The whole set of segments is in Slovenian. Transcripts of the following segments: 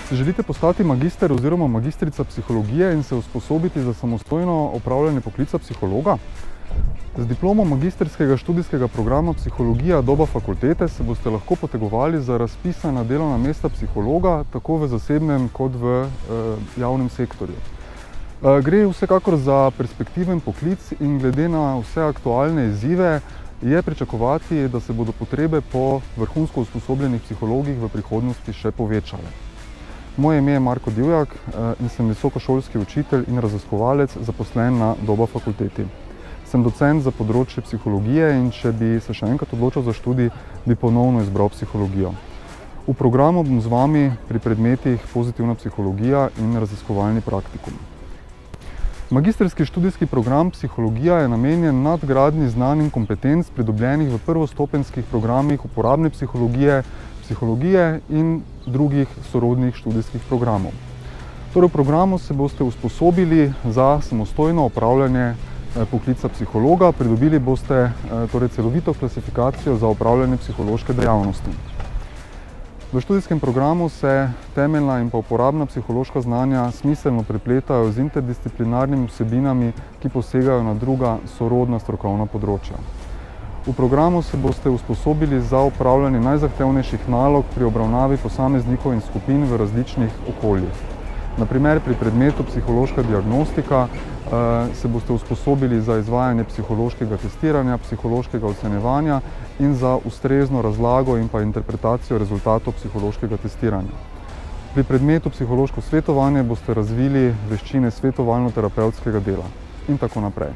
Se želite postati magister oziroma magistrica psihologije in se usposobiti za samostojno opravljanje poklica psihologa? Z diplomo magistrskega študijskega programa Psihologija doba fakultete se boste lahko potegovali za razpisana delovna mesta psihologa, tako v zasebnem kot v javnem sektorju. Gre vsekakor za perspektiven poklic in glede na vse aktualne izzive je pričakovati, da se bodo potrebe po vrhunsko usposobljenih psihologih v prihodnosti še povečale. Moje ime je Marko Divjak in sem visokošolski učitelj in raziskovalec zaposlen na Doba fakulteti. Sem docent za področje psihologije in če bi se še enkrat odločil za študij, bi ponovno izbral psihologijo. V programu bom z vami pri predmetih pozitivna psihologija in raziskovalni praktikum. Magistrski študijski program Psihologija je namenjen nadgradnji znanj in kompetenc pridobljenih v prvostopenjskih programih uporabne psihologije, psihologije in drugih sorodnih študijskih programov. Torej, v programu se boste usposobili za samostojno opravljanje poklica psihologa, pridobili boste celovito klasifikacijo za opravljanje psihološke dejavnosti. V študijskem programu se temeljna in pa uporabna psihološka znanja smiselno prepletajo z interdisciplinarnimi vsebinami, ki posegajo na druga sorodna strokovna področja. V programu se boste usposobili za opravljanje najzahtevnejših nalog pri obravnavi posameznikov in skupin v različnih okoljih. Na primer, pri predmetu psihološka diagnostika se boste usposobili za izvajanje psihološkega testiranja, psihološkega ocenjevanja in za ustrezno razlago in pa interpretacijo rezultatov psihološkega testiranja. Pri predmetu psihološko svetovanje boste razvili veščine svetovalno-terapevtskega dela in tako naprej.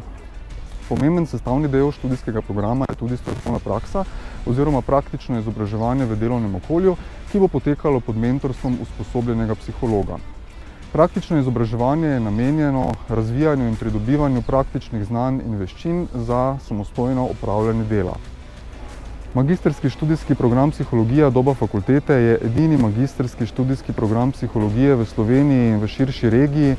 Pomemben sestavni del študijskega programa je tudi strokovna praksa oziroma praktično izobraževanje v delovnem okolju, ki bo potekalo pod mentorstvom usposobljenega psihologa. Praktično izobraževanje je namenjeno razvijanju in pridobivanju praktičnih znanj in veščin za samostojno opravljanje dela. Magistrski študijski program Psihologija doba fakultete je edini magistrski študijski program psihologije v Sloveniji in v širši regiji,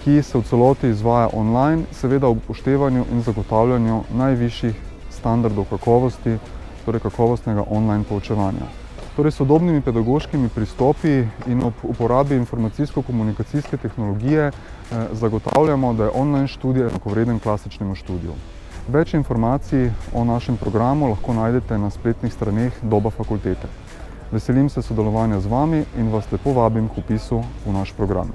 ki se v celoti izvaja online, seveda ob upoštevanju in zagotavljanju najvišjih standardov kakovosti, torej kakovostnega online poučevanja. Torej, sodobnimi pedagoškimi pristopi in ob uporabi informacijsko-komunikacijske tehnologije zagotavljamo, da je online študij enakovreden klasičnemu študiju. Več informacij o našem programu lahko najdete na spletnih straneh Doba fakultete. Veselim se sodelovanja z vami in vas lepo vabim k vpisu v naš program.